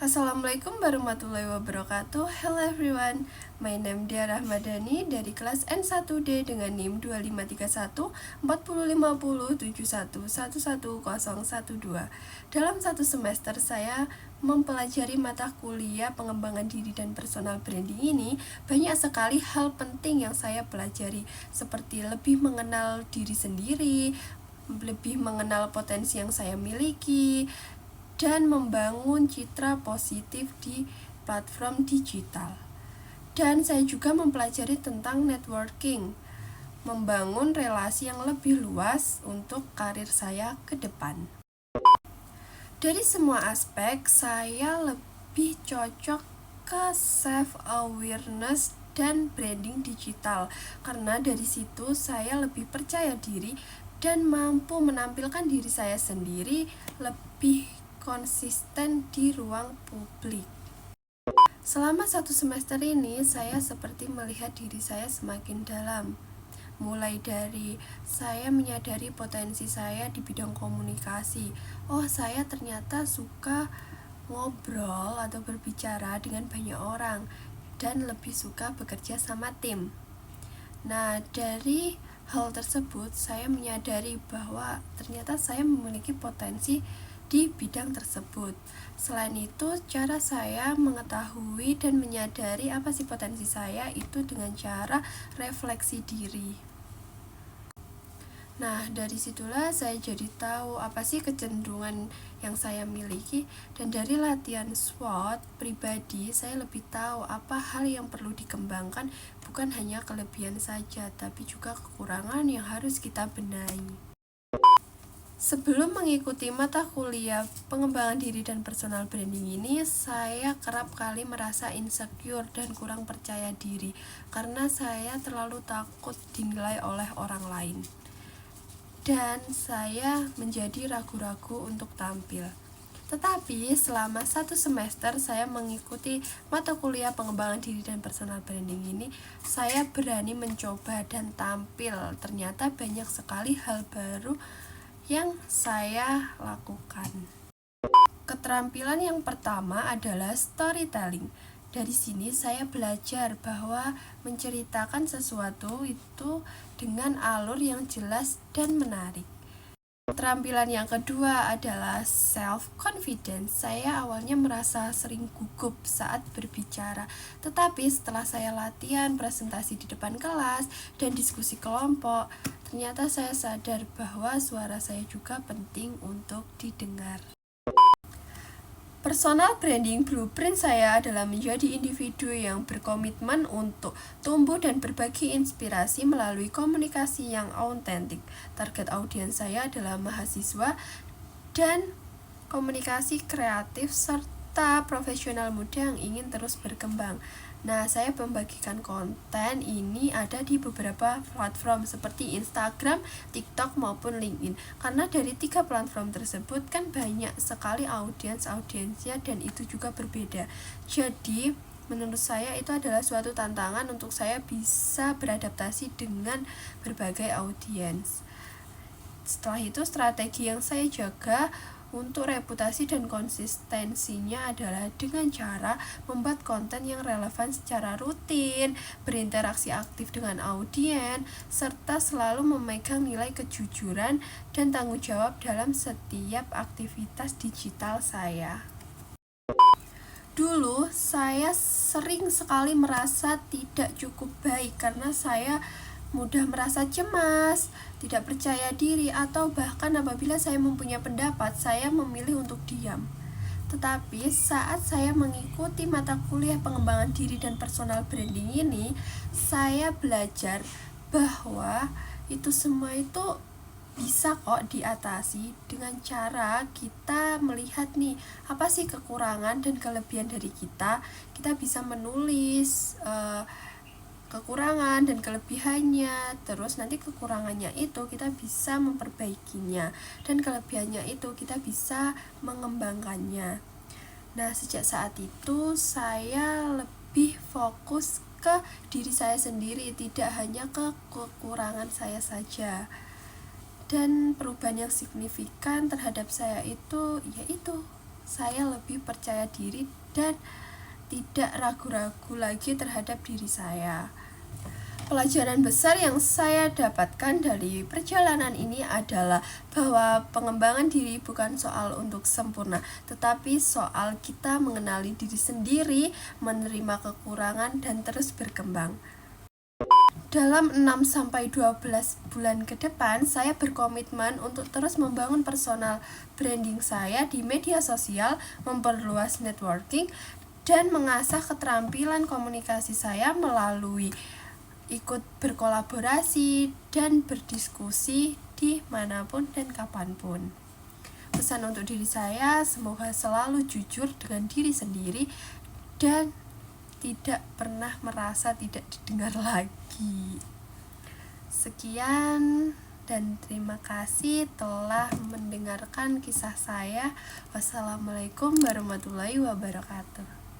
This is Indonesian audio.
Assalamualaikum warahmatullahi wabarakatuh. Hello everyone, my name Dia Rahmadani dari kelas N1D dengan NIM 253140701112. Dalam satu semester saya mempelajari mata kuliah pengembangan diri dan personal branding ini. Banyak sekali hal penting yang saya pelajari, seperti lebih mengenal diri sendiri, lebih mengenal potensi yang saya miliki, dan membangun citra positif di platform digital. Dan saya juga mempelajari tentang networking, membangun relasi yang lebih luas untuk karir saya ke depan. Dari semua aspek, saya lebih cocok ke self-awareness dan branding digital, karena dari situ saya lebih percaya diri dan mampu menampilkan diri saya sendiri lebih konsisten di ruang publik. Selama satu semester ini, saya seperti melihat diri saya semakin dalam. Mulai dari saya menyadari potensi saya di bidang komunikasi. Oh, saya ternyata suka ngobrol atau berbicara dengan banyak orang dan lebih suka bekerja sama tim. Nah, dari hal tersebut saya menyadari bahwa ternyata saya memiliki potensi di bidang tersebut. Selain itu, cara saya mengetahui dan menyadari apa sih potensi saya itu dengan cara refleksi diri. Nah, dari situlah saya jadi tahu apa sih kecenderungan yang saya miliki, dan dari latihan SWOT pribadi saya lebih tahu apa hal yang perlu dikembangkan, bukan hanya kelebihan saja, tapi juga kekurangan yang harus kita benahi. Sebelum mengikuti mata kuliah pengembangan diri dan personal branding ini, saya kerap kali merasa insecure dan kurang percaya diri karena saya terlalu takut dinilai oleh orang lain. Dan saya menjadi ragu-ragu untuk tampil. Tetapi selama satu semester saya mengikuti mata kuliah pengembangan diri dan personal branding ini, saya berani mencoba dan tampil. Ternyata banyak sekali hal baru yang saya lakukan. Keterampilan yang pertama adalah storytelling. Dari sini saya belajar bahwa menceritakan sesuatu itu dengan alur yang jelas dan menarik. Keterampilan yang kedua adalah self-confidence. Saya awalnya merasa sering gugup saat berbicara, tetapi setelah saya latihan presentasi di depan kelas dan diskusi kelompok, ternyata saya sadar bahwa suara saya juga penting untuk didengar. Personal branding blueprint saya adalah menjadi individu yang berkomitmen untuk tumbuh dan berbagi inspirasi melalui komunikasi yang autentik. Target audiens saya adalah mahasiswa dan komunikasi kreatif serta profesional muda yang ingin terus berkembang. Nah, saya membagikan konten ini ada di beberapa platform seperti Instagram, TikTok maupun LinkedIn. Karena dari 3 platform tersebut kan banyak sekali audiensnya dan itu juga berbeda. Jadi, menurut saya itu adalah suatu tantangan untuk saya bisa beradaptasi dengan berbagai audiens. Setelah itu, strategi yang saya jaga untuk reputasi dan konsistensinya adalah dengan cara membuat konten yang relevan secara rutin, berinteraksi aktif dengan audiens, serta selalu memegang nilai kejujuran dan tanggung jawab dalam setiap aktivitas digital saya. Dulu saya sering sekali merasa tidak cukup baik karena saya mudah merasa cemas, tidak percaya diri, atau bahkan apabila saya mempunyai pendapat, saya memilih untuk diam. Tetapi saat saya mengikuti mata kuliah pengembangan diri dan personal branding ini, saya belajar bahwa itu semua itu bisa kok diatasi dengan cara kita melihat nih, apa sih kekurangan dan kelebihan dari kita. Kita bisa menulis kekurangan dan kelebihannya, terus nanti kekurangannya itu kita bisa memperbaikinya dan kelebihannya itu kita bisa mengembangkannya. Nah, sejak saat itu saya lebih fokus ke diri saya sendiri, tidak hanya ke kekurangan saya saja. Dan perubahan yang signifikan terhadap saya itu yaitu saya lebih percaya diri dan tidak ragu-ragu lagi terhadap diri saya. Pelajaran besar yang saya dapatkan dari perjalanan ini adalah bahwa pengembangan diri bukan soal untuk sempurna, tetapi soal kita mengenali diri sendiri, menerima kekurangan, dan terus berkembang. Dalam 6-12 bulan ke depan, saya berkomitmen untuk terus membangun personal branding saya di media sosial, memperluas networking, dan mengasah keterampilan komunikasi saya melalui ikut berkolaborasi dan berdiskusi di manapun dan kapanpun. Pesan untuk diri saya, semoga selalu jujur dengan diri sendiri dan tidak pernah merasa tidak didengar lagi. Sekian dan terima kasih telah mendengarkan kisah saya. Wassalamualaikum warahmatullahi wabarakatuh.